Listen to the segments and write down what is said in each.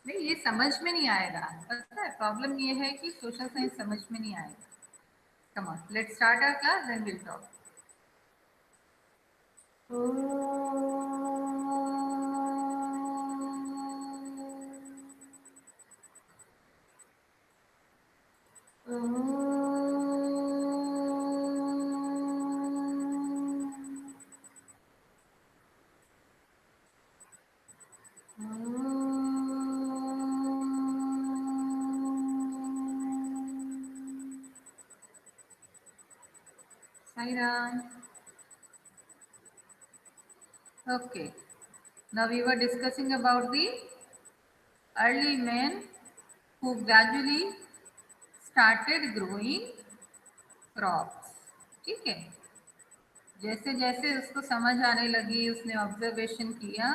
नहीं, ये समझ में नहीं आएगा, पता है प्रॉब्लम ये है कि सोशल साइंस समझ में नहीं आएगा। Come on, let's start our class, then will talk. Sai Ram. Okay. Now we were discussing about the early men who gradually started growing crops. ठीक है, जैसे जैसे उसको समझ आने लगी, उसने ऑब्जर्वेशन किया,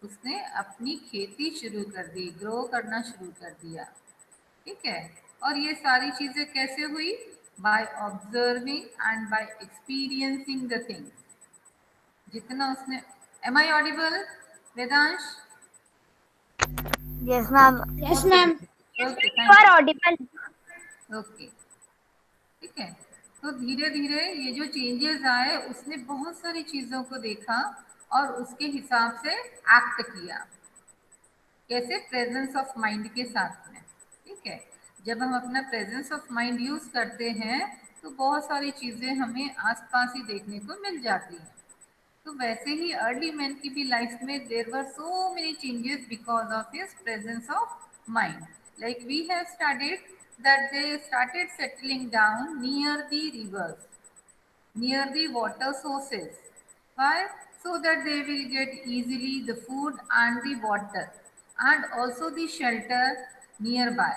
उसने अपनी खेती शुरू कर दी, ग्रो करना शुरू कर दिया। ठीक है, और ये सारी चीजें कैसे हुई? By observing and by experiencing the things. जितना उसने, am I audible Vedansh? Yes, ma'am. Yes, okay ma'am. बेटा, Yes, okay, ma'am. You thank are you. audible. Okay, ठीक है। तो धीरे धीरे ये जो चेंजेस आए, उसने बहुत सारी चीजों को देखा और उसके हिसाब से एक्ट किया। कैसे? प्रेजेंस ऑफ माइंड के साथ में। ठीक है, जब हम अपना प्रेजेंस ऑफ माइंड यूज करते हैं तो बहुत सारी चीजें हमें आसपास ही देखने को मिल जाती हैं। तो वैसे ही अर्ली मैन की भी लाइफ में there were so many changes because of his presence of mind. Like we have studied that they started settling down near the rivers, near the water sources. Why? So that they will get easily the food and the water and also the shelter nearby.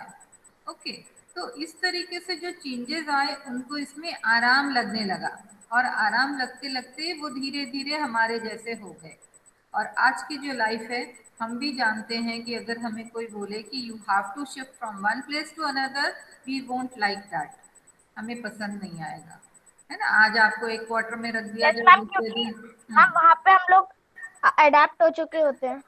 Okay, तो इस तरीके से जो changes आए उनको इसमें आराम लगने लगा, और आराम लगते लगते वो धीरे धीरे हमारे जैसे हो गए। और आज की जो लाइफ है, हम भी जानते हैं कि अगर हमें कोई बोले कि you have to shift from one place to another, we won't like that, हमें पसंद नहीं आएगा, है ना। आज आपको एक क्वार्टर में रख दिया Yes, जाए, ma'am. दूसरे क्योंकि दिन। मैम वहाँ पे हम लोग अडेप्ट हो चुके होते हैं। यस,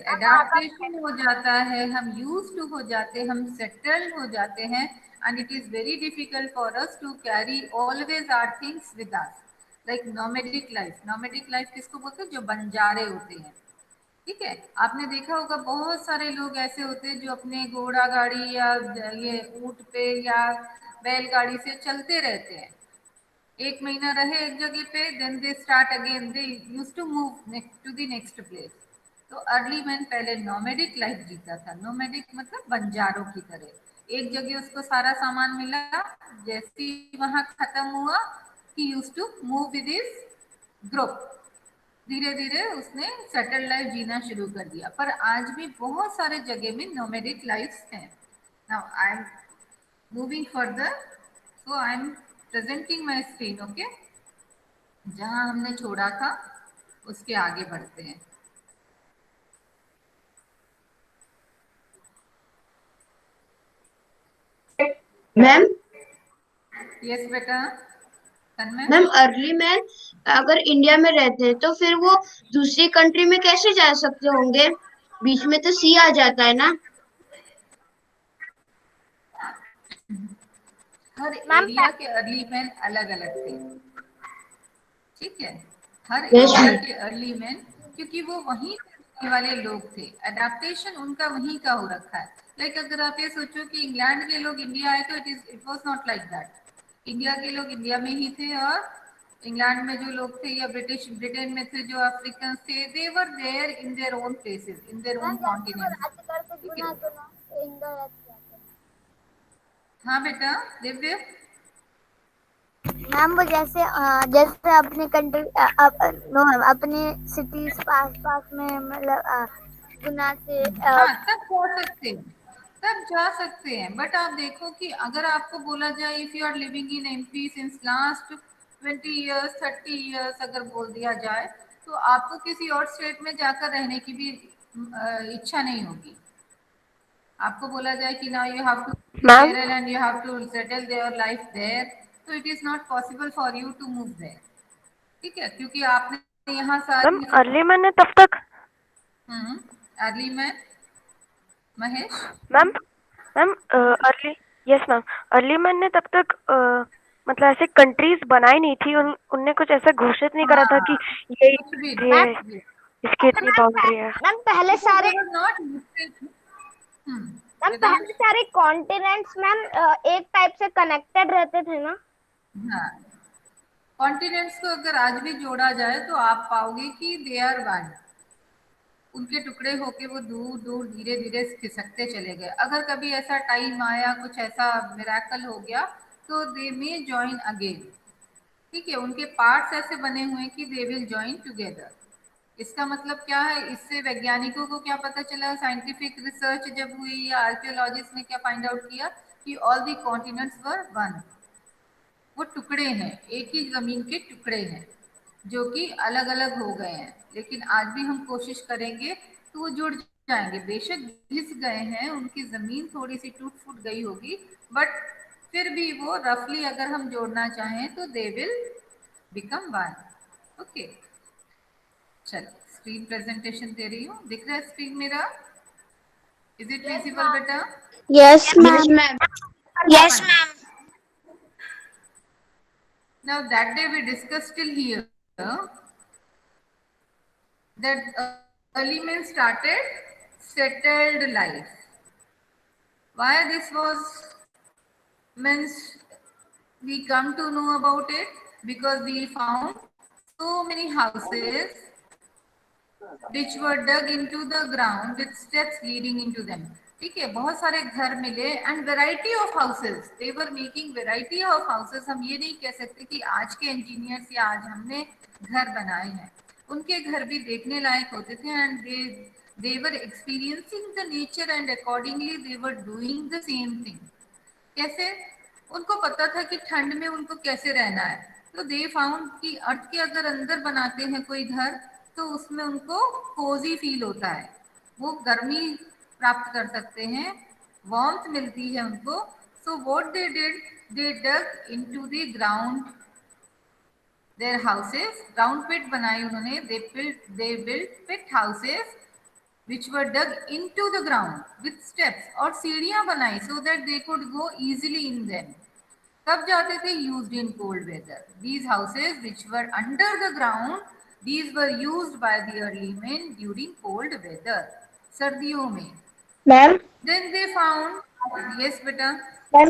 मैम वहाँ का एडाप्टेशन हो जाता है, हम यूज टू हो जाते हैं, हम सेटल हो जाते हैं, and it is very difficult for us to carry always are things with us. Like nomadic life, nomadic life किसको बोलते हैं? जो बंजारे होते हैं। ठीक है, आपने देखा होगा बहुत सारे लोग ऐसे होते हैं जो अपने घोड़ा गाड़ी या ये ऊंट पे या बैलगाड़ी से चलते रहते हैं। एक महीना रहे एक जगह पे, then they start again, they use to move next to the next place. तो अर्ली मैन पहले नोमेडिक लाइफ जीता था। नोमेडिक मतलब बंजारों की तरह, एक जगह उसको सारा सामान मिला, जैसे ही वहां खत्म हुआ, he use to move with his group. धीरे धीरे उसने सेटल लाइफ जीना शुरू कर दिया। पर आज भी बहुत सारे जगह में नोमेडिक लाइफ हैं। Now I am moving further, so I am presenting my screen. Okay, जहां हमने छोड़ा था उसके आगे बढ़ते हैं। मैम यस बेटा, तन्मय। मैम अर्ली मैन अगर इंडिया में रहते हैं तो फिर वो दूसरी कंट्री में कैसे जा सकते होंगे? बीच में तो सी आ जाता है ना। हर मैम एरिया के अर्ली मैन अलग अलग थे। ठीक है, हर यस एरिया मैम। के अर्ली मैन, क्योंकि वो वहीं रहने वाले लोग थे, अडेप्टेशन उनका वहीं का हो रखा है। लाइक अगर आप ये सोचो कि इंग्लैंड के लोग इंडिया आए, तो it was not like that. India के लोग इंडिया में ही थे, और इंग्लैंड में जो लोग थे या ब्रिटेन में थे जो अफ्रीकन थे, they were there in their own places, in their own continents. ठीक है, हाँ बेटा दिव्य। मैम वो जैसे जैसे अपनी कंट्री नो मैम अपनी सिटीज पास पास में मतलब गुना से हाँ, तब जा सकते हैं, तब जा सकते हैं। बट आप देखो कि अगर आपको बोला जाए, if you are living in MP since last 20 years 30 years, अगर बोल दिया जाए, तो आपको किसी और स्टेट में जाकर रहने की भी इच्छा नहीं होगी। आपको बोला जाए कि now you have to ma'am Kerala and you have to settle there life there, तो it is not possible for you to move there. ठीक है, क्योंकि आपने यहाँ मैम सारी अर्ली मैंने तब तक अर्ली में Mahesh. Ma'am ma'am early yes ma'am early man ने तब तक मतलब ऐसे कंट्रीज बनाई नहीं थी, उनने कुछ ऐसा घोषित नहीं करा था हाँ, कि ये कुछ भी ये मैम नहीं। इसकी इतनी बाउंड्री है। मैम पहले बिकॉज सारे दे वर नॉट यूज्ड। मैम पहले वेदांश। सारे कॉन्टिनेंट्स मैम एक टाइप से कनेक्टेड रहते थे ना। हाँ, कॉन्टिनेंट्स को अगर आज भी जोड़ा जाए तो आप पाओगे कि दे आर वन। उनके टुकड़े होके वो दूर दूर धीरे धीरे खिसकते चले गए। अगर कभी ऐसा टाइम आया, कुछ ऐसा मिराकल हो गया, तो दे मे जॉइन अगेन। ठीक है, उनके पार्ट्स ऐसे बने हुए हैं कि दे विल जॉइन टुगेदर। इसका मतलब क्या है? इससे वैज्ञानिकों को क्या पता चला? साइंटिफिक रिसर्च जब हुई या आर्कियोलॉजिस्ट ने क्या फाइंड आउट किया कि all the continents were one. वो टुकड़े हैं, एक ही जमीन के टुकड़े हैं जो कि अलग अलग हो गए हैं, लेकिन आज भी हम कोशिश करेंगे तो वो जुड़ जाएंगे। बेशक घिस गए हैं, उनकी जमीन थोड़ी सी टूट फूट गई होगी, बट फिर भी वो रफली अगर हम जोड़ना चाहें तो they will become one. Okay, चलो स्क्रीन प्रेजेंटेशन दे रही हूँ, दिख रहा है स्क्रीन मेरा? इज इट विजिबल बेटा? Yes yes ma'am. Ma'am. Yes ma'am. Now that day we discussed till here that early men started settled life. Why this was means we come to know about it because we found so many houses which were dug into the ground with steps leading into them. ठीक है, बहुत सारे घर मिले and variety of houses, they were making variety of houses. हम ये नहीं कह सकते कि आज के इंजीनियर्स या आज हमने घर बनाए हैं, उनके घर भी देखने लायक होते थे and they were experiencing the nature and accordingly they were doing the same thing. कैसे? उनको पता था कि ठंड में उनको कैसे रहना है, तो दे फाउंड कि अर्थ के अगर अंदर बनाते हैं कोई घर तो उसमें उनको कोजी फील होता है, वो गर्मी प्राप्त कर सकते हैं, वार्मथ मिलती है उनको। So what they did, they dug into the ground their houses. Ground pit बनाई उन्होंने, they built pit houses which were dug into the ground with steps, और सीढ़ियां बनाई so that they could go easily in them। कब जाते थे? used in cold weather। these houses which were under the ground, these were used by the early men during cold weather, सर्दियों में। Ma'am then they found, yes बेटा। Ma'am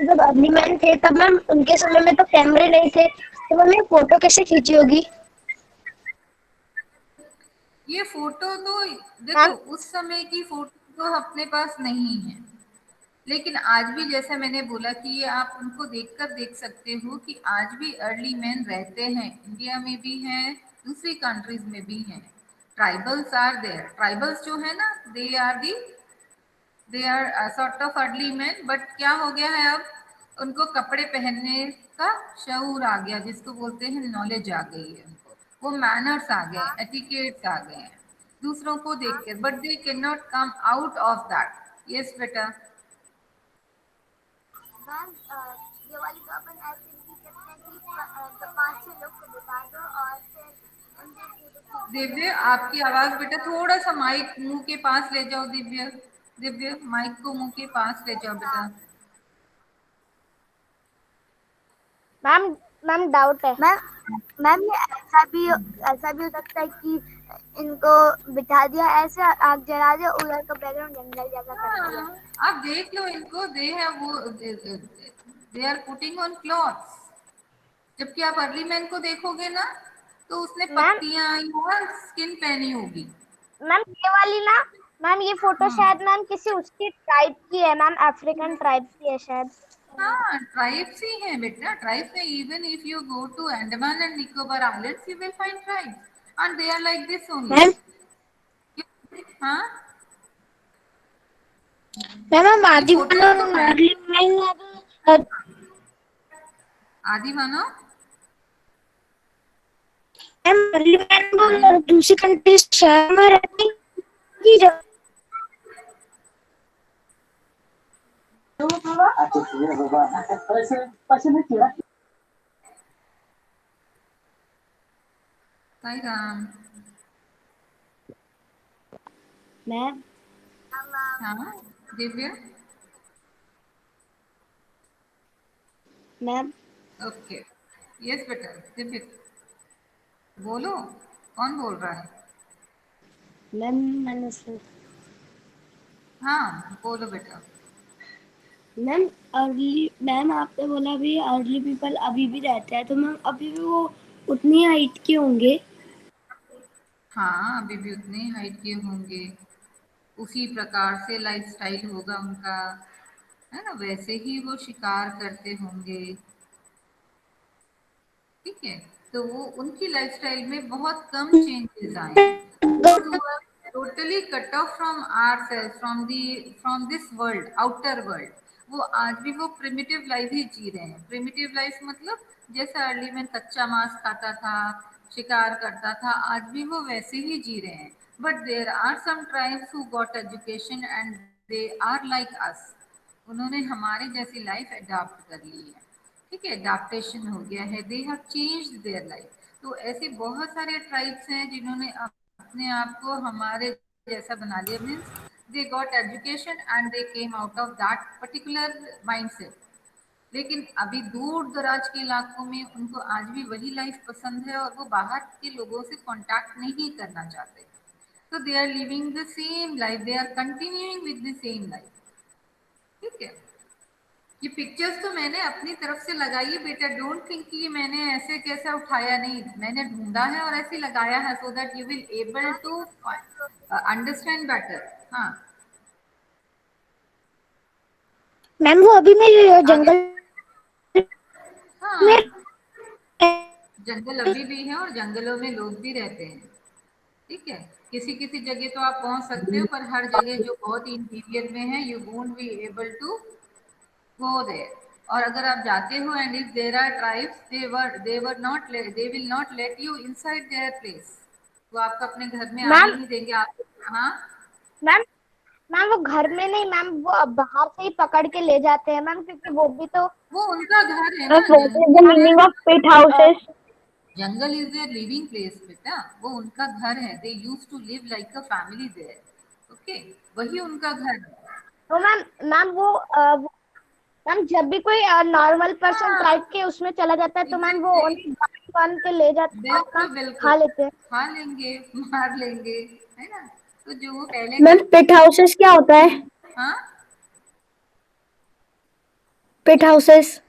जब early man थे तब ma'am उनके समय में तो कैमरे नहीं थे, तो मैम ये फोटो कैसे खींची होगी? ये फोटो तो देखो, मैम उस समय की फोटो तो अपने पास नहीं है, लेकिन आज भी जैसा मैंने बोला कि ये आप उनको देखकर देख सकते हो कि आज भी अर्ली मैन रहते हैं, इंडिया में भी हैं, दूसरी कंट्रीज में भी हैं। Tribals are there. ट्राइबल्स जो है ना, they are sort of early man, but क्या हो गया है अब? उनको कपड़े पहनने का शऊर आ गया, जिसको बोलते हैं नॉलेज आ गई है उनको, वो मैनर्स आ गए, एटिकेट्स आ गए हैं दूसरों को देखकर, but they can not come out of that. Yes बेटा। मैम ये वाली तो अपन ऐसे भी करते हैं कि तो 5-6 लोग को बिठा दो और फिर उनके फोटो खींचते दिव्य, आपकी आवाज बेटा थोड़ा सा माइक मुंह के पास ले जाओ। दिव्य, दिव्य माइक को मुंह के पास ले जाओ बेटा। मैम मैम डाउट है मैम ये ऐसा भी हो सकता है कि इनको बिठा दिया ऐसे, आग जला दिया, उधर का बैकग्राउंड जंगल जैसा कर दिया। हाँ, आप देख लो इनको, they are putting on clothes. जबकि आप अर्ली मैन को देखोगे ना, तो उसने मैम पत्तियां या स्किन पहनी होगी। मैम ये वाली ना, मैम ये फोटो हाँ, शायद मैम किसी उसकी ट्राइब की है मैम, अफ्रीकन ट्राइब की है शायद। हाँ, ट्राइब्स ही हैं बेटा। ट्राइब्स में even if you go to Andaman and Nicobar islands you will find tribes and they are like this only. Ma'am हाँ, मैम हम ये फोटोज तो फाइंड, अर्ली मैन आदि मानो। मैम अर्ली मैन हाँ, वो दूसरी कंट्री शहर में रहते हैं कि साई राम। मैम हाँ दिव्या। मैम ओके, यस बेटा दिव्या बोलो, कौन बोल रहा है? मैम मैंने हाँ बोलो बेटा। मैम अर्ली मैम आपने बोला अभी अर्ली पीपल अभी भी रहते हैं, तो मैम अभी भी वो उतनी हाइट के होंगे? हाँ अभी भी उतने हाइट के होंगे, उसी प्रकार से लाइफस्टाइल होगा उनका, है ना, वैसे ही वो शिकार करते होंगे। ठीक है, तो वो उनकी लाइफस्टाइल में बहुत कम चेंजेस आए हैं। Those who are totally cut off from ourselves, from this world, outer world, वो आज भी वो प्रिमिटिव लाइफ ही जी रहे हैं। प्रिमिटिव लाइफ मतलब जैसा अर्ली में कच्चा मांस खाता था, शिकार करता था, आज भी वो वैसे ही जी रहे हैं। But there are some tribes who got education and they are like us, उन्होंने हमारे जैसी लाइफ अडॉप्ट कर ली है। ठीक है, अडाप्टेशन हो गया है, they have changed their life. तो ऐसे बहुत सारे ट्राइब्स हैं जिन्होंने अपने आप को हमारे जैसा बना लिया, means they got education and they came out of that particular mindset. लेकिन अभी दूर दराज के इलाकों में उनको आज भी वही लाइफ पसंद है और वो बाहर के लोगों से कांटेक्ट नहीं करना चाहते। तो they are living the same life, they are continuing with the same life. ठीक है, ये पिक्चर्स तो मैंने अपनी तरफ से लगाई है बेटा, डोंट थिंक कि ये मैंने ऐसे कैसा उठाया, नहीं, मैंने ढूंढा है और ऐसे लगाया है so that you will able to understand better. हाँ मैम वो अभी मेरे आगे। जंगल में। हाँ जंगल अभी भी है और जंगलों में लोग भी रहते हैं। ठीक है, किसी किसी जगह तो आप पहुंच सकते हो, पर हर जगह जो बहुत इंटीरियर में है you won't be able to go there। और अगर आप जाते हो and if there are tribes, they were not they will not let you inside their place, वो आपको अपने घर में आने मैम नहीं देंगे आप। हाँ मैम मैम वो घर में नहीं मैम, वो अब बाहर से ही पकड़ के ले जाते हैं मैम, क्योंकि वो भी तो वो उनका घर है मैम ना, what is the meaning of pit houses? Jungle is their living place बेटा, वो उनका घर है, they use to live like a family there. Okay, वही उनका घर है। तो मैम मैम मैम जब भी कोई नॉर्मल पर्सन हाँ ट्राइब के उसमें चला जाता है, तो मैम वो एग्जैक्टली, उन्हें बांध के ले जाते हैं, बिल्कुल मैम बिल्कुल, खा लेते हैं। खा लेंगे, मार लेंगे, है ना। तो जो वो पहले मैम करते पिट हाउसेस क्या होता है? हाँ, पिट हाउसेस?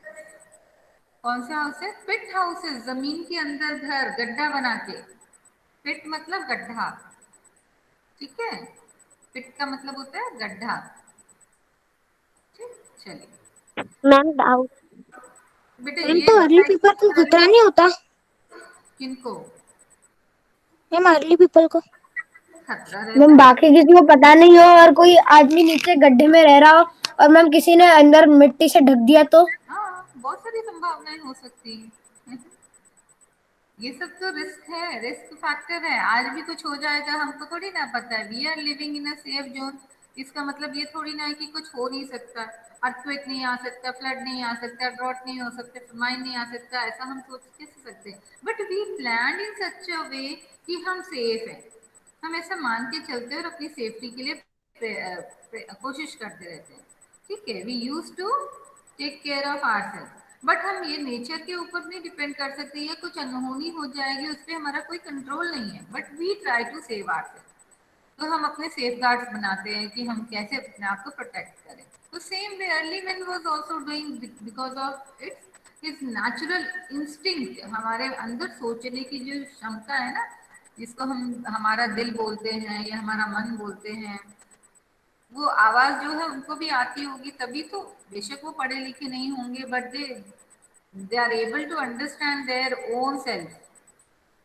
कौन सा हाउस है? पिट हाउस है, जमीन के अंदर घर, गड्ढा बना के। पिट मतलब गड्ढा, ठीक है, पिट का मतलब होता है गड्ढा। ठीक, चलिए मैम डाउट। बेटा मैम ये तो अर्ली बताइए पीपल को हमारे, खतरा नहीं होता? किनको मैम अर्ली पीपल को। खतरा मैम रहता है? बाकी किसी को पता नहीं हो और कोई आदमी नीचे गड्ढे में रह रहा हो और मैम किसी ने अंदर मिट्टी से ढक दिया तो? हाँ बहुत सारी संभावनाएं हो सकती हैं। ये सब तो रिस्क है, रिस्क फैक्टर है, आज भी कुछ हो जाएगा हमको थोड़ी ना पता है। We are living in a safe zone, इसका मतलब ये थोड़ी ना है कि कुछ हो नहीं सकता, अर्थक्वेक नहीं आ सकता, फ्लड नहीं आ सकता, ड्रॉट नहीं हो सकता, फर्माइन नहीं आ सकता, ऐसा हम सोच कैसे सकते हैं। बट वी प्लान इन सच अ वे कि हम सेफ है, हम ऐसा मान के चलते हैं और अपनी सेफ्टी के लिए कोशिश करते रहते हैं। ठीक है, we use to take care of ourselves, but हम ये नेचर के ऊपर नहीं डिपेंड कर सकते, ये कुछ अनहोनी हो जाएगी उस पर हमारा कोई कंट्रोल नहीं है, but we try to save ourselves. तो हम अपने सेफ गार्ड्स बनाते हैं कि हम कैसे अपने आप को प्रोटेक्ट करें। तो same way early man was also doing because of its his natural instinct, हमारे अंदर सोचने की जो क्षमता है ना, जिसको हम हमारा दिल बोलते हैं या हमारा मन बोलते हैं, वो आवाज जो है उनको भी आती होगी, तभी तो, बेशक वो पढ़े लिखे नहीं होंगे, but they are able to understand their own self.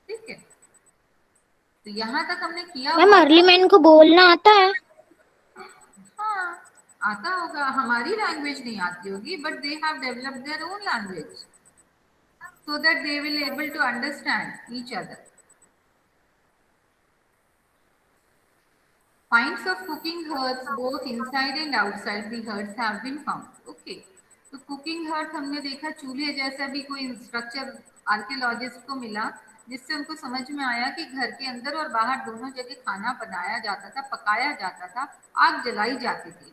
ठीक है, तो यहाँ तक हमने किया मैम हुआ अर्ली था। मैन को बोलना आता है? हाँ आता होगा, हमारी लैंग्वेज नहीं आती होगी, but they have developed their own language so that they will able to understand each other। Finds of cooking herbs both inside and outside the huts have been found। Okay, तो cooking hurt हमने देखा, चूल्हे जैसा भी कोई structure archaeologist को मिला जिससे उनको समझ में आया कि घर के अंदर और बाहर दोनों जगह खाना बनाया जाता था, पकाया जाता था, आग जलाई जाती थी।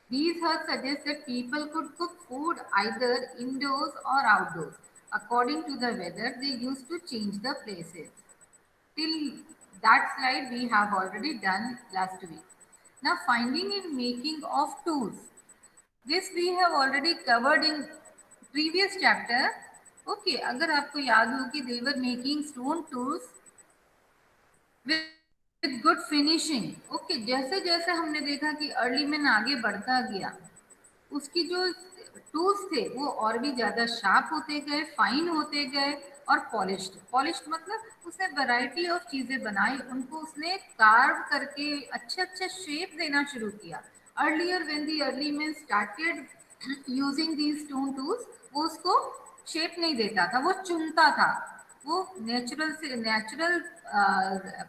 These herbs suggest that people could cook food either indoors or outdoors. According to the weather, they used to change the places. Till that slide we have already done last week. Now finding and making of tools. This we have already covered in previous chapter. Okay, अगर आपको याद हो कि they were making stone tools with good finishing. Okay, जैसे जैसे हमने देखा कि अर्ली मैन आगे बढ़ता गया, उसकी जो टूल्स थे वो और भी ज्यादा शार्प होते गए, फाइन होते गए और पॉलिश्ड। पॉलिश्ड मतलब उसने वैरायटी ऑफ चीजें बनाई, उनको उसने कार्व करके अच्छे अच्छे शेप देना शुरू किया। Earlier when the early man started using these stone tools, वो उसको शेप नहीं देता था, वो चुनता था। वो नेचुरल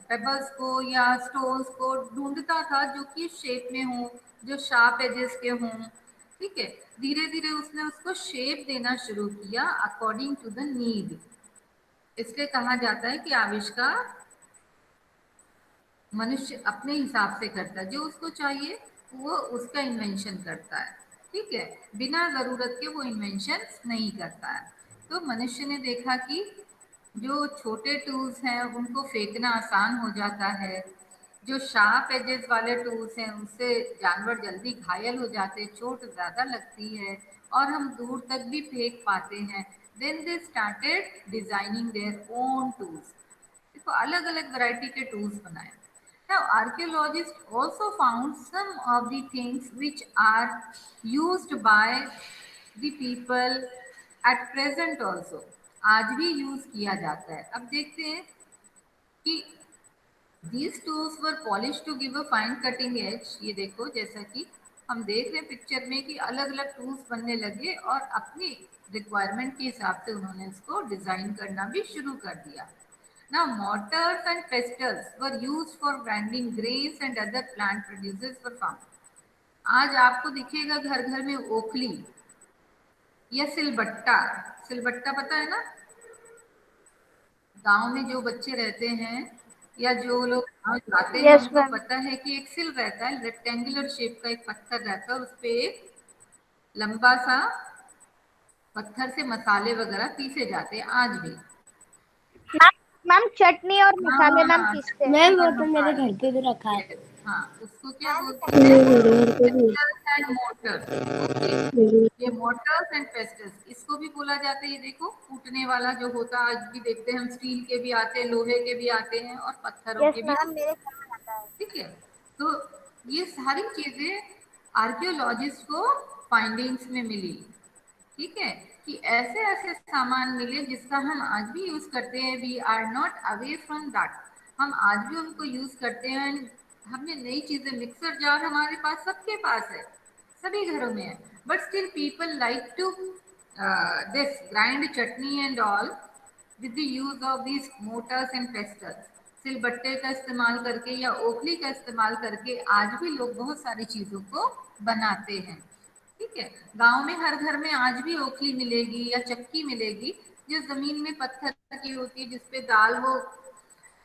पेबल्स को या स्टोन्स को ढूंढता था जो कि शेप में हो, जो शार्प एजेस के हों। ठीक है, धीरे धीरे उसने उसको शेप देना शुरू किया अकॉर्डिंग टू द नीड। इसलिए कहा जाता है कि आविष्कार मनुष्य अपने हिसाब से करता है, जो उसको चाहिए वो उसका इन्वेंशन करता है। ठीक है, बिना जरूरत के वो इन्वेंशन नहीं करता है। तो मनुष्य ने देखा कि जो छोटे टूल्स हैं उनको फेंकना आसान हो जाता है, जो शार्प एजेस वाले टूल्स हैं उससे जानवर जल्दी घायल हो जाते हैं, चोट ज्यादा लगती है और हम दूर तक भी फेंक पाते हैं। Then they started designing their own tools. देखो अलग अलग वैरायटी के टूल्स बनाए। Now archaeologists also found some of the things which are used by the people at present also, आज भी यूज किया जाता है। अब देखते हैं कि these tools were polished to give a fine cutting edge। ये देखो जैसा कि हम देख रहे हैं पिक्चर में कि अलग अलग टूल्स बनने लगे और अपनी रिक्वायरमेंट के हिसाब से उन्होंने इसको डिजाइन करना भी शुरू कर दिया। Now mortars and pestles were used for grinding grains and other plant produces for farming। आज आपको दिखेगा घर घर में ओखली या सिलबट्टा। सिलबट्टा पता है ना, गांव में जो बच्चे रहते हैं या जो लोग गाँव जाते हैं Yes, उनको ma'am. पता है कि एक सिल रहता है, रेक्टेंगुलर शेप का एक पत्थर रहता है और उस पे एक लंबा सा पत्थर से मसाले वगैरह पीसे जाते हैं आज भी। मैम चटनी और मसाले मैम हाँ, पीसते हैं। मैम वो तो मेरे घर पे भी रखा है। हाँ, उसको क्या बोलते हैं, पेस्टल्स एंड मोटर्स। ओके, ये मोटर्स एंड पेस्टल्स, इसको भी बोला जाता है। ये देखो कूटने वाला जो होता है आज भी देखते हैं हम, स्टील के भी आते हैं, लोहे के भी आते हैं और पत्थरों यस के भी। मैम, मेरे घर में आता है। ठीक है, तो ये सारी चीजें आर्कियोलॉजिस्ट को फाइंडिंग्स में मिली। ठीक है, कि ऐसे ऐसे सामान मिले जिसका हम आज भी यूज करते हैं। We are not away from that, हम आज भी उनको यूज करते हैं। हमने नई चीजें, मिक्सर जार हमारे पास सबके पास है, सभी घरों में है, but still people like to this grind chutney and all with the use of this mortars and pestles. सिलबट्टे का इस्तेमाल करके या ओखली का इस्तेमाल करके आज भी लोग बहुत सारी चीजों को बनाते हैं। ठीक है, गांव में हर घर में आज भी ओखली मिलेगी या चक्की मिलेगी जो जमीन में पत्थर की होती है, जिसपे दाल वो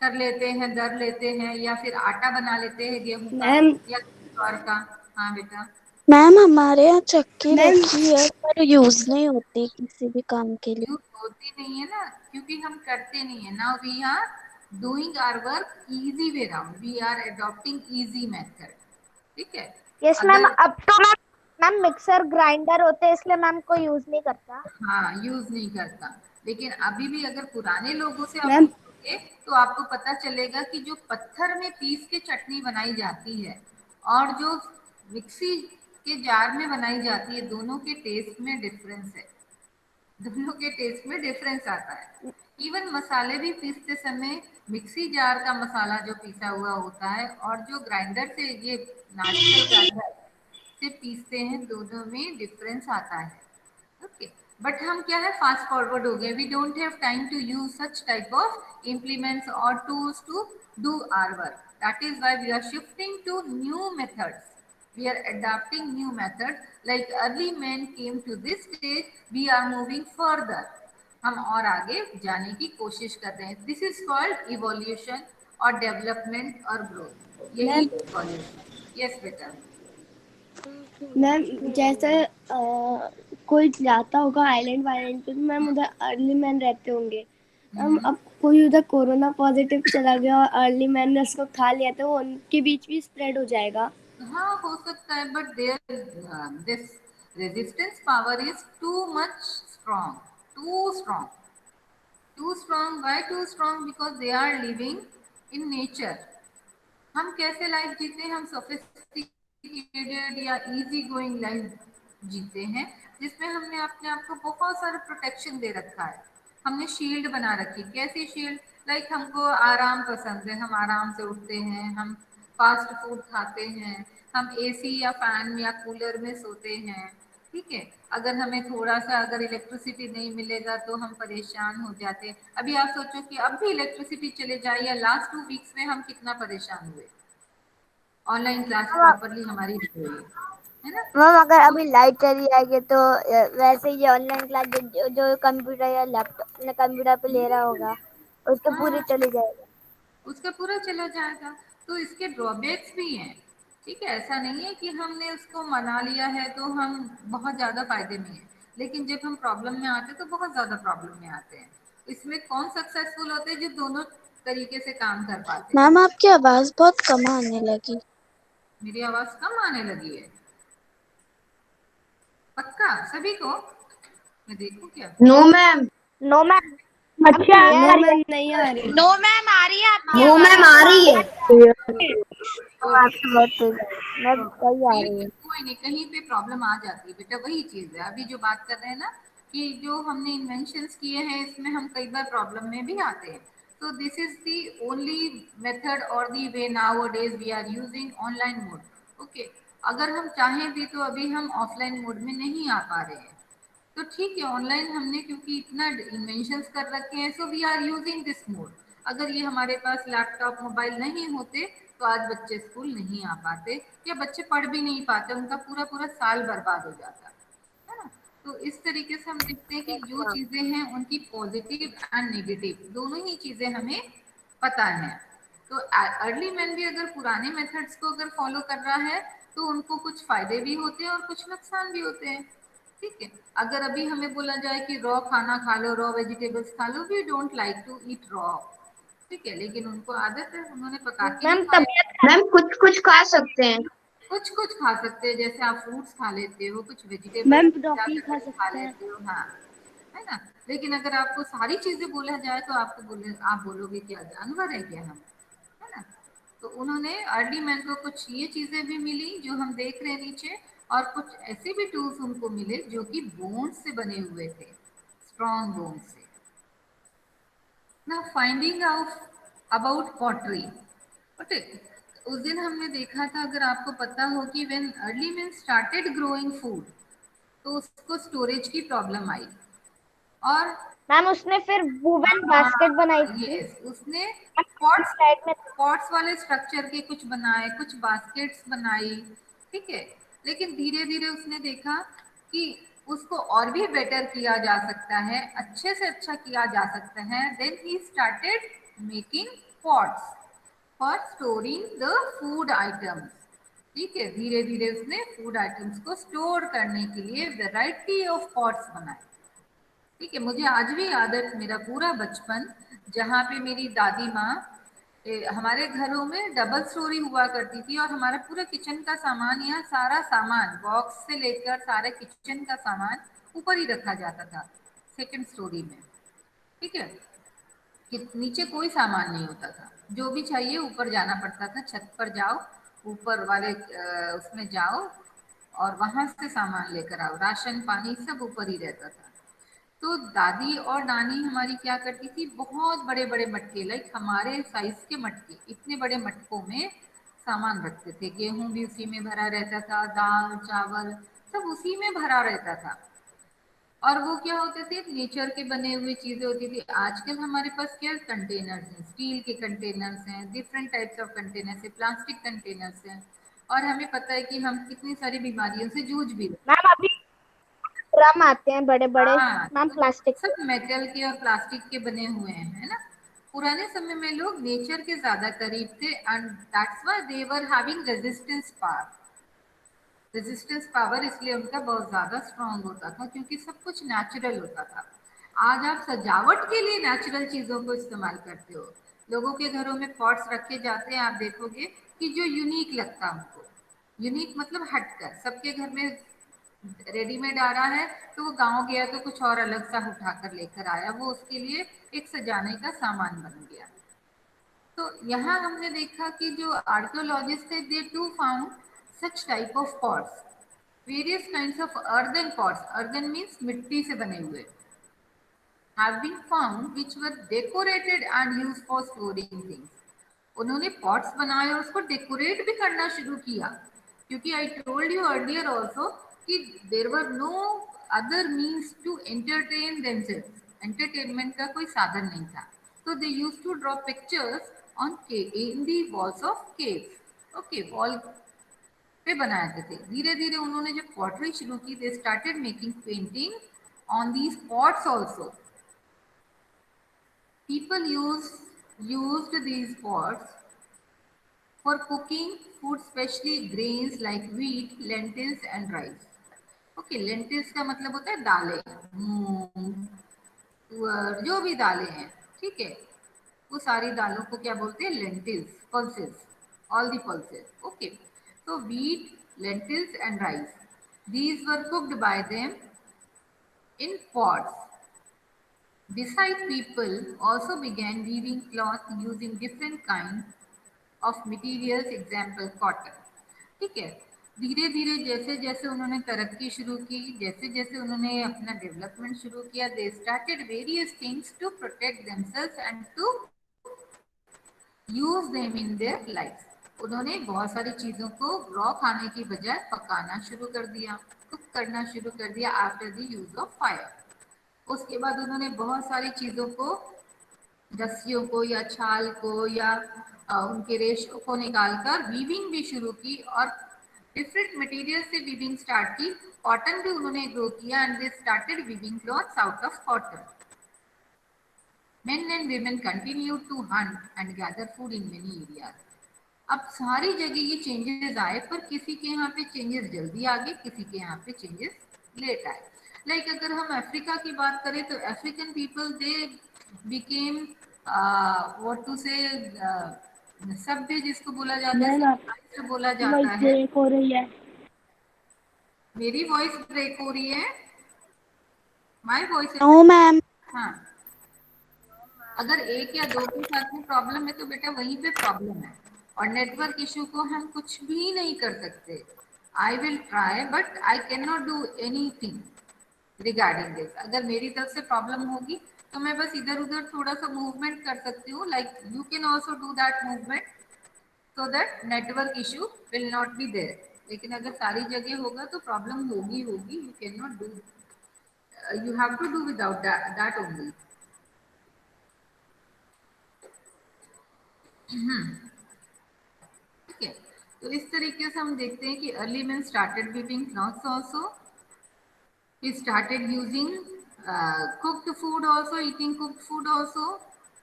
कर लेते हैं, दर लेते हैं या फिर आटा बना लेते हैं गेहूं का या ज्वार का। हाँ बेटा। मैम हमारे यहाँ चक्की रखी है पर यूज नहीं होती किसी भी काम के लिए। यूज होती नहीं है ना, क्योंकि हम करते नहीं है। Now we are doing our work easy way round, we are adopting easy method. ठीक है, यस मैम, अब तो मैम मिक्सर ग्राइंडर होते हैं इसलिए मैम कोई यूज नहीं करता। हाँ, यूज नहीं करता, लेकिन अभी भी अगर पुराने लोगों से आप पूछोगे तो आपको पता चलेगा कि जो पत्थर में पीस के चटनी बनाई जाती है और जो मिक्सी के जार में बनाई जाती है, दोनों के टेस्ट में डिफरेंस है। दोनों के टेस्ट में डिफरेंस आता है। इवन मसाले भी पीसते समय मिक्सी जार का मसाला जो पीसा हुआ होता है और जो ग्राइंडर से, ये नाचुरल ग्राइंडर से पीसते हैं, दोनों में डिफरेंस आता है। ओके, बट हम क्या है, फास्ट फॉरवर्ड हो गए। We don't have time to use such type of implements और tools to do our work. That is why we are shifting to new methods, we are adopting new methods। Like early men came to this stage, we are moving further, हम और आगे जाने की कोशिश कर रहे हैं। दिस इज कॉल्ड इवोल्यूशन और डेवलपमेंट और ग्रोथ, यही इवोल्यूशन। यस बेटा। मैम जैसे कोई जाता होगा आइलैंड वाइलैंड पे, तो मैम उधर अर्ली मैन रहते होंगे। मैम अब कोई उधर कोरोना पॉजिटिव चला गया और अर्ली मैन ने उसको खा लिया, तो वो उनके बीच भी स्प्रेड हो जाएगा। हाँ हो सकता है, but there this resistance power is too much strong, too strong, too strong. Why too strong? Because they are living in nature. हम कैसे लाइफ जीते हैं? हम सोफिस्टिकेटेड या इजी गोइंग लाइफ जीते हैं, जिसमें हमने अपने आप को बहुत सारा प्रोटेक्शन दे रखा है। हमने शील्ड बना रखी। कैसी शील्ड? लाइक हमको आराम पसंद है, हम आराम से उठते हैं, हम फास्ट फूड खाते हैं, हम एसी या फैन या कूलर में सोते हैं। ठीक है, अगर हमें थोड़ा सा अगर इलेक्ट्रिसिटी नहीं मिलेगा तो हम परेशान हो जाते हैं। अभी आप सोचो कि अब भी इलेक्ट्रिसिटी चले जाए, या लास्ट 2 वीक्स में हम कितना परेशान हुए। ऑनलाइन क्लास प्रॉपरली हमारी नहीं हुई है ना। मैम अगर तो अभी लाइट चली जाएगी तो वैसे ये ऑनलाइन क्लास जो कंप्यूटर या लैपटॉप ने कंप्यूटर पे ले रहा होगा उसके पूरी हाँ, चली जाएगी। उसका पूरा चला जाएगा। तो इसके ड्रॉबैक्स भी हैं। ठीक है, ऐसा नहीं है कि हमने उसको मना लिया है तो हम बहुत ज़्यादा फायदे में हैं, लेकिन जब हम प्रॉब्लम में आते हैं तो बहुत ज़्यादा प्रॉब्लम में आते हैं। इसमें कौन सक्सेसफुल होते हैं? जो दोनों तरीके से काम कर पाते हैं। मैम आपकी आवाज बहुत कम आने लगी। मेरी आवाज़ कम आने लगी है? पक्का सभी को? मैं देखूं क्या? No ma'am. No ma'am. अच्छा नो मैम नहीं आ रही। नो मैम आ रही है आपकी नो मैम आ रही है। आपकी बहुत तेज है। मैं सही आ रही है। कोई नहीं, कहीं पे प्रॉब्लम आ जाती है बेटा। वही चीज है अभी जो बात कर रहे हैं ना, कि जो हमने इन्वेंशंस किए हैं इसमें हम कई बार प्रॉब्लम में भी आते हैं। तो this is the only method और the way nowadays we are using online mode. Okay, अगर हम चाहें भी तो अभी हम ऑफलाइन मोड में नहीं आ पा रहे हैं। तो ठीक है, ऑनलाइन हमने क्योंकि इतना इन्वेंशंस कर रखे हैं, so we are using this mode. अगर ये हमारे पास लैपटॉप मोबाइल नहीं होते तो आज बच्चे स्कूल नहीं आ पाते, या बच्चे पढ़ भी नहीं पाते, उनका पूरा पूरा साल बर्बाद हो जाता है ना। तो इस तरीके से हम देखते हैं कि जो चीजें हैं उनकी पॉजिटिव एंड नेगेटिव दोनों ही चीजें हमें पता है। तो अर्ली मैन भी अगर पुराने मेथड्स को अगर फॉलो कर रहा है तो उनको कुछ फायदे भी होते हैं और कुछ नुकसान भी होते हैं। ठीक है, अगर अभी हमें बोला जाए कि रॉ खाना खा लो, रॉ वेजिटेबल्स खा लो, we don't like to eat raw. ठीक है, लेकिन उनको आदत है, उन्होंने पका के ही मैम खाया। मैम कुछ कुछ खा सकते हैं। कुछ कुछ खा सकते हैं, जैसे आप फ्रूट्स खा लेते हो, कुछ वेजिटेबल्स मैम जा ब्रोकली खा करके खा सकते हैं। लेते हो। हाँ, है ना। लेकिन अगर आपको सारी चीजें बोला जाए तो आपको आप बोलोगे क्या जानवर है क्या हम, है ना। तो उन्होंने अर्ली मैन को कुछ ये चीजें भी मिली जो हम देख रहे हैं नीचे, और कुछ ऐसे भी टूल्स उनको मिले जो कि बोन्स से बने हुए थे, स्ट्रॉन्ग बोन्स से। ना finding out about pottery. Okay, उस दिन हमने देखा था, अगर आपको पता हो, कि when early man started growing food तो उसको स्टोरेज की प्रॉब्लम आई। और मैम उसने फिर वुवन बास्केट बनाई थी। यस, उसने पॉट्स साइड में पॉट्स वाले स्ट्रक्चर के कुछ बनाए, कुछ बास्केट्स बनाई। ठीक है, लेकिन धीरे धीरे उसने देखा कि उसको और भी बेटर किया जा सकता है, अच्छे से अच्छा किया जा सकता है। Then he started making pots for storing the food items. ठीक है, धीरे धीरे उसने फूड आइटम्स को स्टोर करने के लिए वैरायटी ऑफ पॉट्स बनाए। ठीक है, मुझे आज भी याद है मेरा पूरा बचपन, जहाँ पे मेरी दादी माँ हमारे घरों में डबल स्टोरी हुआ करती थी, और हमारा पूरा किचन का सामान या सारा सामान बॉक्स से लेकर सारे किचन का सामान ऊपर ही रखा जाता था, सेकंड स्टोरी में। ठीक है, कि नीचे कोई सामान नहीं होता था, जो भी चाहिए ऊपर जाना पड़ता था, छत पर जाओ, ऊपर वाले उसमें जाओ और वहां से सामान लेकर आओ, राशन पानी सब ऊपर ही रहता था। तो दादी और नानी हमारी क्या करती थी, बहुत बड़े बड़े मटके, लाइक हमारे साइज के मटके, इतने बड़े मटकों में सामान रखते थे। गेहूं भी उसी में भरा रहता था, दाल चावल सब उसी में भरा रहता था। और वो क्या होते थे, नेचर के बने हुए चीजें होती थी। आजकल हमारे पास क्या कंटेनर्स हैं, स्टील के कंटेनर्स हैं, डिफरेंट टाइप्स ऑफ कंटेनर्स है, प्लास्टिक कंटेनर्स हैं, और हमें पता है कि हम कितनी सारी बीमारियों से जूझ भी रहे हैं। मैम अभी ड्रम आते हैं बड़े बड़े हाँ, मैम, प्लास्टिक सब के। मेटल के और प्लास्टिक के बने हुए हैं, है ना। पुराने समय में लोग नेचर के ज्यादा करीब थे and that's why they were having resistance power. Resistance power इसलिए उनका बहुत ज्यादा स्ट्रांग होता था क्योंकि सब कुछ नेचुरल होता था। आज आप सजावट के लिए नेचुरल चीजों को इस्तेमाल करते हो। लोगों के घरों में पॉट्स रखे जाते हैं, आप देखोगे कि जो यूनिक लगता है उनको, यूनिक मतलब हटकर। सबके घर में रेडीमेड आ रहा है तो वो गांव गया तो कुछ और अलग सा उठा कर लेकर आया, वो उसके लिए एक सजाने का सामान बन गया। तो यहाँ हमने देखा कि जो आर्कियोलॉजिस्ट थे they too found such type of pots, various kinds of earthen pots. Earthen means मिट्टी से बने हुए, have been found which were decorated and used for storing things. उन्होंने पॉट्स बनाए और उसको डेकोरेट भी करना शुरू किया, क्योंकि I told you earlier also कि there were no other means to entertain themselves. Entertainment का कोई साधन नहीं था, तो they use to draw pictures on in the walls of cave. Okay, wall पे बनाते थे। धीरे धीरे उन्होंने जब पॉटरी शुरू की, they started making painting on these pots also. People used these pots for cooking food, especially grains like wheat, lentils and rice. Okay, lentils का मतलब होता है दालें, मूंग, तुअर, जो भी दालें हैं, ठीक है, वो सारी दालों को क्या बोलते हैं? Lentils, pulses, all the pulses. Okay, तो wheat, lentils and rice, these were cooked by them in pots. Beside, people also began weaving cloth using different kinds of materials, example cotton. ठीक है, धीरे धीरे जैसे जैसे उन्होंने तरक्की शुरू की, जैसे जैसे उन्होंने अपना डेवलपमेंट शुरू किया, they started various things to protect themselves and to use them in their life. उन्होंने बहुत सारी चीजों को रॉ खाने की बजाय पकाना शुरू कर दिया, कुक करना शुरू कर दिया after the use of fire. उसके बाद उन्होंने बहुत सारी चीजों को, रस्सियों को या छाल को या उनके रेशों को निकालकर वीविंग भी शुरू की और डिफरेंट मटेरियल से वीविंग स्टार्ट की। कॉटन भी उन्होंने ग्रो किया and they started weaving clothes out of cotton. Men and women continued to hunt and gather food in many areas. अब सारी जगह ये चेंजेस आए, पर किसी के यहाँ पे चेंजेस जल्दी आ गए, किसी के यहाँ पे चेंजेस लेट आए। लाइक अगर हम अफ्रीका की बात करें तो African people they became what to say, सभ्य जिसको बोला जाता है, मैम civilized बोला आपकी जाता वॉइस है। ब्रेक हो रही है। मेरी वॉइस ब्रेक हो रही है? My voice? No ma'am. हाँ, अगर एक या दो के साथ में प्रॉब्लम है तो बेटा वहीं पे प्रॉब्लम है, और नेटवर्क इशू को हम कुछ भी नहीं कर सकते। I will try but I can not do anything regarding this. अगर मेरी तरफ से प्रॉब्लम होगी तो मैं बस इधर उधर थोड़ा सा मूवमेंट कर सकती हूँ, like you can also do that movement so that network issue will not be there. लेकिन अगर सारी जगह होगा तो प्रॉब्लम होगी होगी, you can not do, you have to do without that only. ठीक है, तो इस तरीके से हम देखते हैं कि early man started weaving clothes also, he started using cooked food also, eating cooked food also।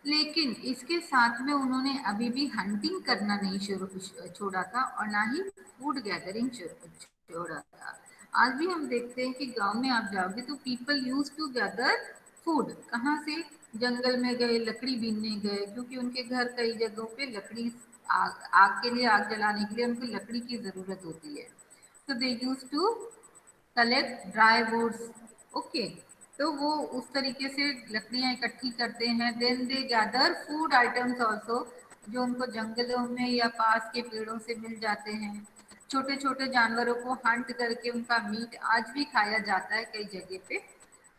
लेकिन इसके साथ में उन्होंने अभी भी हंटिंग करना नहीं छोड़ा था और ना ही फूड गैदरिंग छोड़ा था। आज भी हम देखते हैं कि गांव में आप जाओगे तो people use to gather food. कहाँ से? जंगल में गए, लकड़ी बीनने गए, क्योंकि उनके घर कई जगहों पे लकड़ी, आग के लिए, आग जलाने के लिए उनको लकड़ी की जरूरत होती है। तो they use to collect dry woods. Okay, तो वो उस तरीके से लकड़ियां इकट्ठी करते हैं। Then they gather food items also, जो उनको जंगलों में या पास के पेड़ों से मिल जाते हैं। छोटे छोटे जानवरों को हंट करके उनका मीट आज भी खाया जाता है कई जगह पे।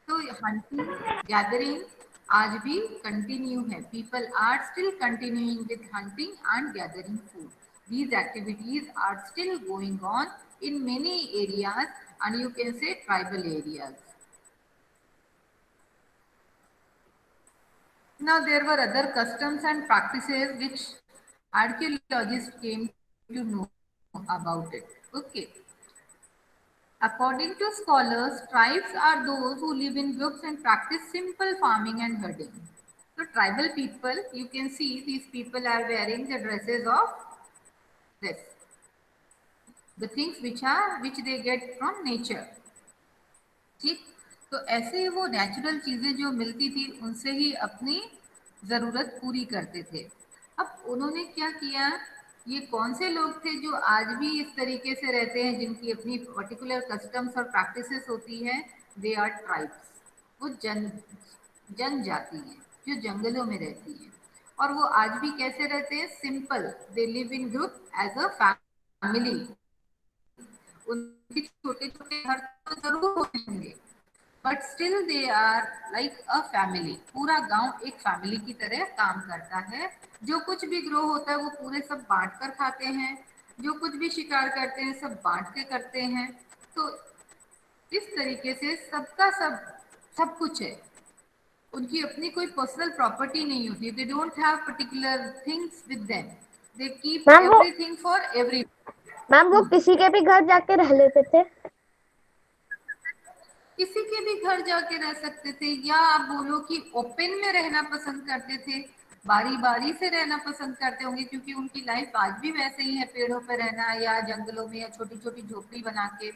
तो हंटिंग, गैदरिंग आज भी कंटिन्यू है। People are still continuing with hunting and gathering food. These activities are still going on in many areas, and you can say tribal areas. Now there were other customs and practices which archaeologists came to know about it. Okay, According to scholars, tribes are those who live in groups and practice simple farming and herding. So tribal people, you can see these people are wearing the dresses of this, the things which they get from nature. ठीक, तो ऐसे ही वो natural चीजें जो मिलती थी उनसे ही अपनी जरूरत पूरी करते थे। अब उन्होंने क्या किया, ये कौन से लोग थे जो आज भी इस तरीके से रहते हैं, जिनकी अपनी पर्टिकुलर कस्टम्स और प्रैक्टिसेस होती है? They are tribes. वो जनजाति है जो जंगलों में रहती है, और वो आज भी कैसे रहते हैं? Simple, they live in group as a family. उनके छोटे छोटे घर तो जरूर होंगे, but still they are like a family. पूरा गांव एक फैमिली की तरह काम करता है। जो कुछ भी ग्रो होता है वो पूरे सब बांट कर खाते हैं, जो कुछ भी शिकार करते हैं सब बांट के करते हैं। तो इस तरीके से सबका सब सब कुछ है। उनकी अपनी कोई पर्सनल प्रॉपर्टी नहीं होती। दे don't have particular things with them, they keep ma'am वो एवरीथिंग फॉर एवरी। मैम वो किसी के भी घर जाके रह लेते थे? किसी के भी घर जाके रह सकते थे, या आप बोलो कि ओपन में रहना पसंद करते थे, बारी बारी से रहना पसंद करते होंगे, क्योंकि उनकी लाइफ आज भी वैसे ही है, पेड़ों पर रहना या जंगलों में या छोटी छोटी झोपड़ी बना के।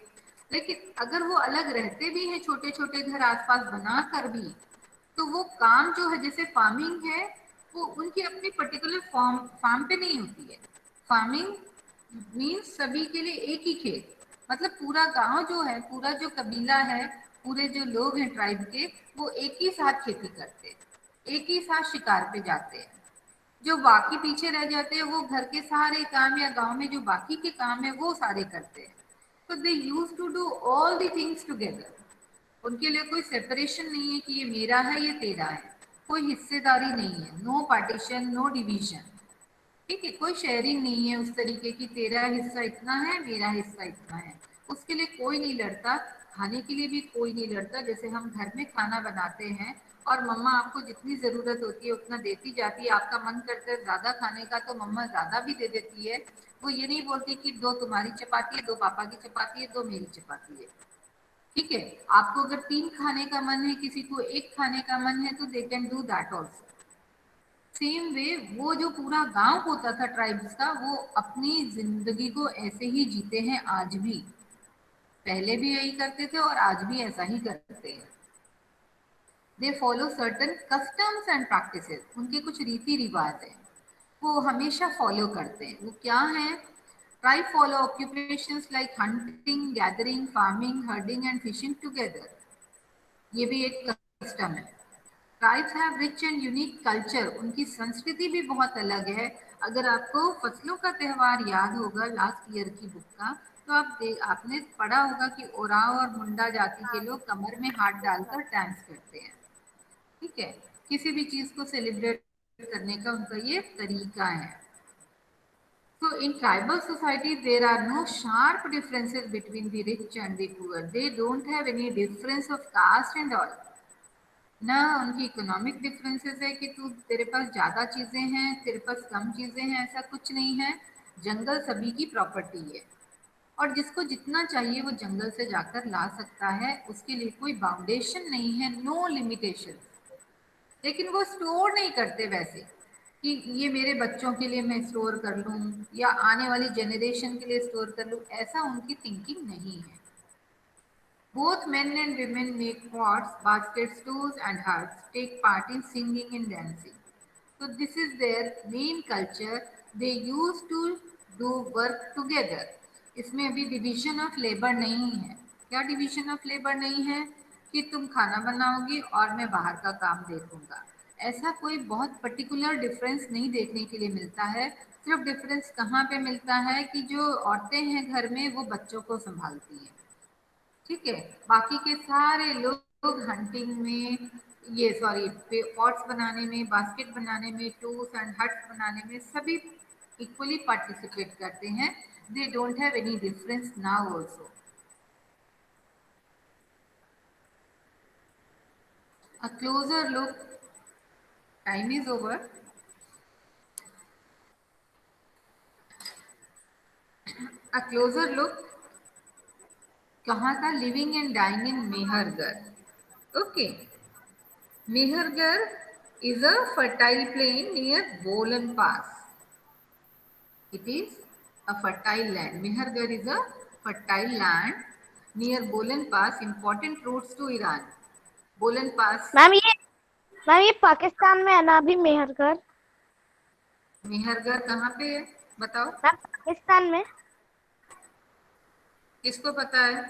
लेकिन अगर वो अलग रहते भी हैं, छोटे छोटे घर आसपास बना कर भी, तो वो काम जो है जैसे फार्मिंग है, वो उनकी अपनी पर्टिकुलर फार्म पे नहीं होती है। फार्मिंग मीन्स सभी के लिए एक ही खेत, मतलब पूरा गांव जो है, पूरा जो कबीला है, पूरे जो लोग हैं ट्राइब के, वो एक ही साथ खेती करते हैं, एक ही साथ शिकार पे जाते हैं। जो बाकी पीछे रह जाते हैं वो घर के सारे काम या गांव में जो बाकी के काम है वो सारे करते हैं। तो they use to do all the things together. उनके लिए कोई सेपरेशन नहीं है कि ये मेरा है ये तेरा है, कोई हिस्सेदारी नहीं है, नो पार्टीशन नो डिवीजन। ठीक है, कोई शेयरिंग नहीं है उस तरीके की, तेरा हिस्सा इतना है मेरा हिस्सा इतना है। उसके लिए कोई नहीं लड़ता, खाने के लिए भी कोई नहीं लड़ता। जैसे हम घर में खाना बनाते हैं और मम्मा आपको जितनी जरूरत होती है उतना देती जाती है, आपका मन करता है ज्यादा खाने का तो मम्मा ज्यादा भी दे देती है। वो ये नहीं बोलती कि दो तुम्हारी चपाती है, दो पापा की चपाती है, दो मेरी चपाती है। ठीक है, आपको अगर 3 खाने का मन है, किसी को 1 खाने का मन है, तो they can do that also. Same way वो जो पूरा गांव होता था ट्राइब्स का, वो अपनी जिंदगी को ऐसे ही जीते हैं आज भी। पहले भी यही करते थे और आज भी ऐसा ही करते हैं। They follow certain customs and practices. उनके कुछ रीति रिवाज है वो हमेशा फॉलो करते हैं। वो क्या है? Tribe follow occupations like hunting, gathering, farming, herding and fishing together. ये भी एक कस्टम है। Tribes have rich and unique culture. उनकी संस्कृति भी बहुत अलग है। अगर आपको फसलों का त्योहार याद होगा लास्ट ईयर की बुक का, तो आपने पढ़ा होगा कि ओराव और मुंडा जाति के लोग कमर में हाथ डालकर डांस करते हैं। ठीक है, किसी भी चीज को सेलिब्रेट करने का उनका ये तरीका है। So in tribal society, there are no sharp differences between the rich and the poor. They don't have any difference of caste and all. ना उनकी इकोनॉमिक डिफरेंसेस है कि तू तेरे पास ज्यादा चीजें हैं तेरे पास कम चीजें हैं, ऐसा कुछ नहीं है। जंगल सभी की प्रॉपर्टी है, और जिसको जितना चाहिए वो जंगल से जाकर ला सकता है। उसके लिए कोई बाउंडेशन नहीं है, नो लिमिटेशन। लेकिन वो स्टोर नहीं करते वैसे कि ये मेरे बच्चों के लिए मैं स्टोर कर लूं या आने वाली जनरेशन के लिए स्टोर कर लूं, ऐसा उनकी थिंकिंग नहीं है। Both men and women make pots, baskets, stools, and huts, take part in singing and dancing. So this is their main culture. They used to do work together. इसमें अभी डिवीजन ऑफ लेबर नहीं है। क्या division of labour नहीं है? कि तुम खाना बनाओगी और मैं बाहर का काम देखूंगा। ऐसा कोई बहुत पर्टिकुलर डिफरेंस नहीं देखने के लिए मिलता है। सिर्फ डिफरेंस कहाँ पे मिलता है कि जो औरतें हैं घर में वो बच्चों को संभालती हैं। ठीक है, बाकी के सारे लोग हंटिंग में, ये सॉरी, पॉट्स बनाने में, बास्केट बनाने में, टूल्स एंड हट्स बनाने में सभी इक्वली पार्टिसिपेट करते हैं। They don't have any difference now also. A closer look, time is over. A closer look कहाँ था? Living and dying in Mehrgarh. Okay, Mehrgarh is a fertile plain near Bolan Pass. It is a fertile land. Mehergarh is a fertile land near Bolan Pass. Important routes to Iran. Bolan Pass. Ma'am ये पाकिस्तान में है ना अभी मेहरगढ़? मेहरगढ़ कहाँ पे है बताओ? Ma'am Pakistan में। किसको पता है?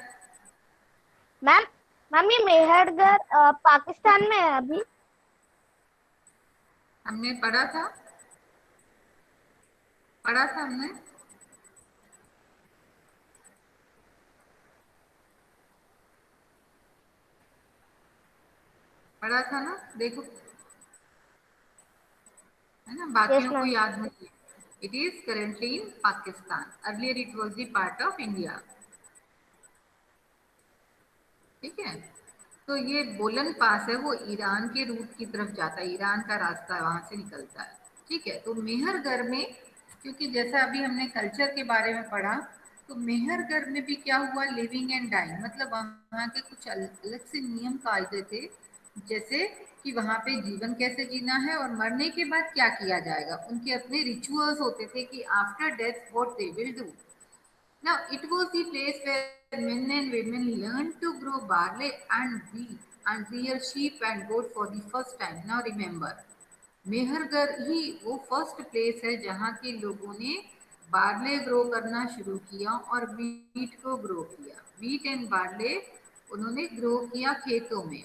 मैम मैम ये मेहरगढ़ पाकिस्तान में है अभी? हमने पढ़ा था हमने। पढ़ा था ना, देखो है ना, बाकियों को याद नहीं है। It is currently in Pakistan, earlier it was the part of India. ठीक है, तो ये बोलन पास है, वो ईरान के रूट की तरफ जाता है, ईरान का रास्ता वहां से निकलता है। ठीक है, तो मेहरगढ़ में, क्योंकि जैसा अभी हमने कल्चर के बारे में पढ़ा, तो मेहरगढ़ में भी क्या हुआ, लिविंग एंड डाइंग, मतलब वहाँ के कुछ अलग से नियम कायदे थे, जैसे कि वहाँ पे जीवन कैसे जीना है और मरने के बाद क्या किया जाएगा। उनके अपने रिचुअल्स होते थे कि after death what they will do. Now, it was the place where men and women learned to grow barley and wheat and rear sheep and goat for the first time. Now, remember, Mehrgarh ही वो first place है जहाँ के लोगों ने barley grow करना शुरू किया और वीट को ग्रो किया। वीट एंड बार्ले उन्होंने ग्रो किया खेतों में।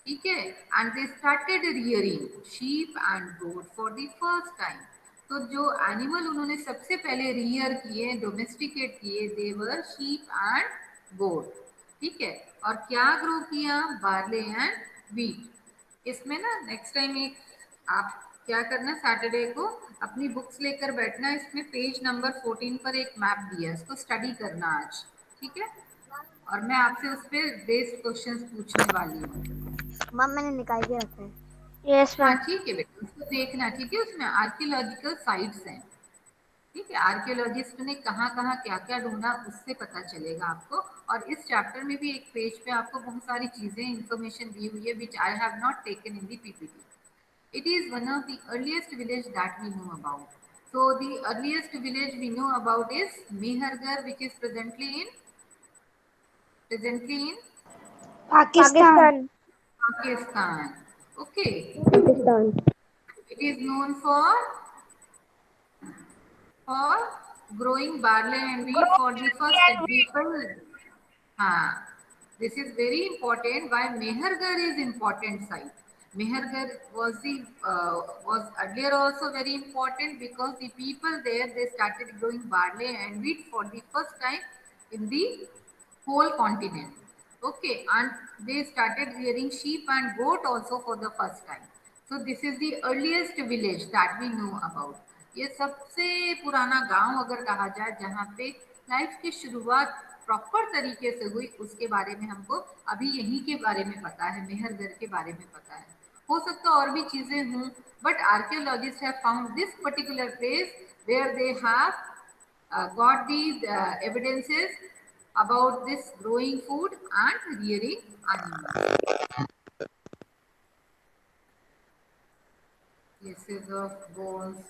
ठीक है, and they started rearing sheep and goat for the first time. तो जो एनिमल उन्होंने सबसे पहले रियर किए, डोमेस्टिकेट किए, देवर शीप एंड गोट। ठीक है, और क्या ग्रो किया, बार्ले एंड वीट। इसमें ना नेक्स्ट टाइम एक आप क्या करना, सैटरडे को अपनी बुक्स लेकर बैठना, इसमें पेज नंबर 14 पर एक मैप दिया है, इसको स्टडी करना आज। ठीक है, और मैं आपसे उस पर बेस्ड क्वेश्चंस पूछने वाली हूँ। मैम मैंने निकाल के रखा है। यस हाँ मैम। ठीक है बेटा, उसको देखना। ठीक है, उसमें आर्कियोलॉजिकल साइट्स हैं। ठीक है, आर्कियोलॉजिस्ट ने कहाँ कहाँ क्या क्या ढूंढा उससे पता चलेगा आपको। और इस चैप्टर में भी एक पेज पे आपको बहुत सारी चीजें इंफॉर्मेशन दी हुई है which I have not taken in the PPT. It is one of the earliest village that we know about. So the earliest village we know about is Mehergarh, which is presently in Pakistan. Pakistan. Okay, Pakistan. it is known for growing barley and wheat for the first time. People, हाँ, this is very important. Why Mehergarh is important site. Mehergarh was earlier also very important because the people there, they started growing barley and wheat for the first time in the whole continent. Okay, and they started rearing sheep and goat also for the first time. So this is the earliest village that we know about. ये सबसे पुराना गांव अगर कहा जाए जहाँ पे life की शुरुआत प्रॉपर तरीके से हुई, उसके बारे में हमको अभी यहीं के बारे में पता है, मेहरगढ़ के बारे में पता है। हो सकता और भी चीजें हों, but archaeologist have found this particular place where they have got these evidences about this growing food and rearing animals. Cases of bones.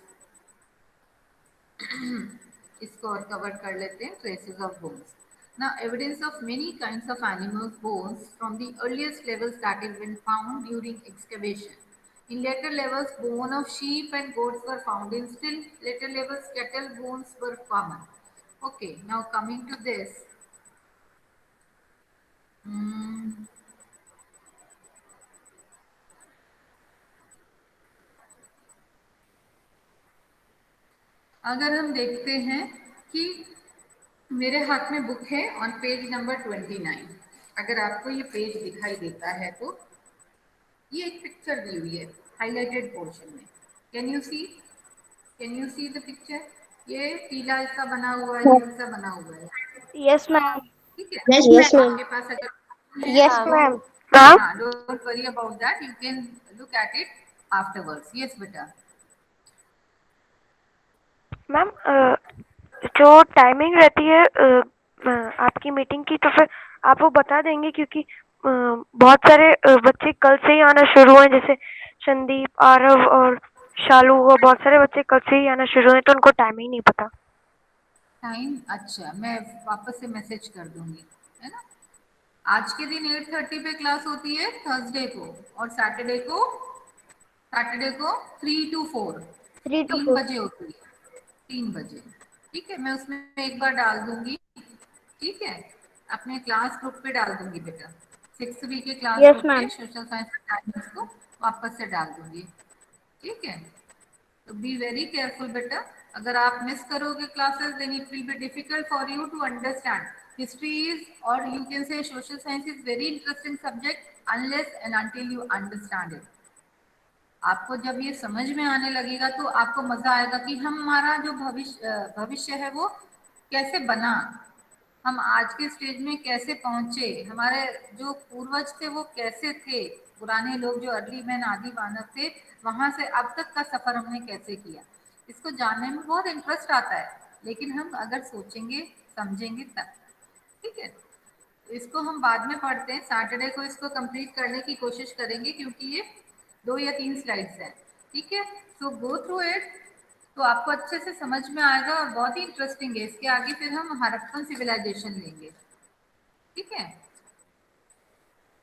इसको और कवर कर लेते हैं, traces of bones. Now, evidence of many kinds of animals' bones from the earliest levels that have been found during excavation. In later levels, bone of sheep and goats were found. In still later levels, cattle bones were common. Okay, now coming to this. अगर हम देखते हैं कि मेरे हाथ में book है on page number 29, अगर आपको ये पेज दिखाई देता है तो ये एक पिक्चर दी हुई है हाईलाइटेड पोर्शन में। Can you see the picture? ये पीला सा बना हुआ है, नील सा बना हुआ है। Yes ma'am. ठीक है, यस मैम। आपके पास अगर यस मैम। हाँ, don't worry about that, you can look at it afterwards. Yes बेटा। मैम जो टाइमिंग रहती है आपकी मीटिंग की, तो फिर आप वो बता देंगे, क्योंकि बहुत सारे बच्चे कल से ही आना शुरू हैं, जैसे संदीप, आरव और शालू, वो बहुत सारे बच्चे कल से ही आना शुरू हैं, तो उनको टाइम ही नहीं पता। टाइम, अच्छा मैं वापस से मैसेज कर दूंगी, है ना। आज के दिन 8:30 पे क्लास होती है थर्सडे को, और सैटरडे को 3 to 4, 3 बजे होती है, 3 बजे। ठीक है, मैं उसमें एक बार डाल दूंगी, ठीक है, अपने क्लास ग्रुप पे डाल दूंगी बेटा, 6वीं के क्लास यस ग्रुप पे मैम। सोशल साइंस टाइमिंग्स को वापस से डाल दूंगी, ठीक है। तो बी वेरी केयरफुल बेटा, अगर आप मिस करोगे classes then it will be difficult for you to understand. History is, और you can say social science is very interesting subject unless and until you understand it. आपको जब ये समझ में आने लगेगा तो आपको मजा आएगा कि हमारा जो भविष्य है वो कैसे बना, हम आज के स्टेज में कैसे पहुंचे, हमारे जो पूर्वज थे वो कैसे थे, पुराने लोग जो अर्ली मैन आदि मानव थे, वहां से अब तक का सफर हमने कैसे किया। इसको जानने में बहुत इंटरेस्ट आता है, लेकिन हम अगर सोचेंगे समझेंगे तब, ठीक है। तो इसको हम बाद में पढ़ते हैं, सैटरडे को इसको कंप्लीट करने की कोशिश करेंगे, क्योंकि ये 2 या 3 स्लाइड्स है, ठीक है। सो गो थ्रू इट, तो आपको अच्छे से समझ में आएगा और बहुत ही इंटरेस्टिंग है। इसके आगे फिर हम हड़प्पन सिविलाइजेशन लेंगे, ठीक है।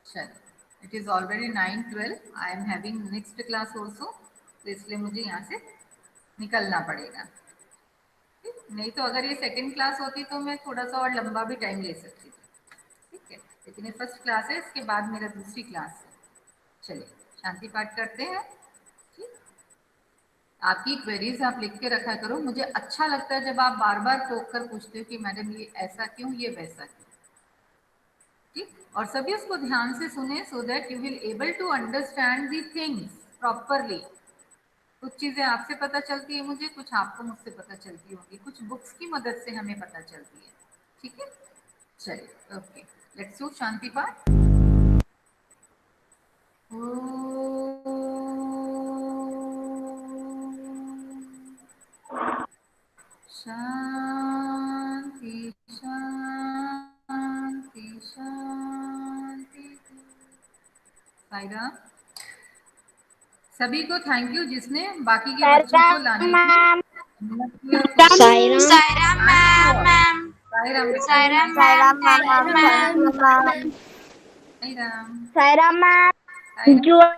चलो, it is already 9:12, I am having next class also, तो इसलिए मुझे यहाँ से निकलना पड़ेगा, ठीक? नहीं तो अगर ये सेकेंड क्लास होती तो मैं थोड़ा सा और लंबा भी टाइम ले सकती थी, ठीक है, लेकिन ये फर्स्ट क्लास है, इसके बाद मेरा दूसरी क्लास है। चलिए शांति पाठ करते हैं, ठीक। आपकी क्वेरीज आप लिख के रखा करो, मुझे अच्छा लगता है जब आप बार बार टोक कर पूछते हो कि मैडम ये ऐसा क्यों, ये वैसा क्यों, ठीक। और सभी उसको ध्यान से सुने, so that you will able to understand the things properly. कुछ चीजें आपसे पता चलती है मुझे, कुछ आपको मुझसे पता चलती होगी, कुछ बुक्स की मदद से हमें पता चलती है, ठीक है। चलिए, ओके, लेट्स डू शांति पाठ। शांति शांति शांति। साईराम। सभी को थैंक यू जिसने बाकी के बच्चों को लाने की हिम्मत की और कोशिश की। साईराम। साईराम मैम। साईराम बेटा। Sairam ma'am, thank you ma'am. Sairam. Sairam ma'am. Sairam. जो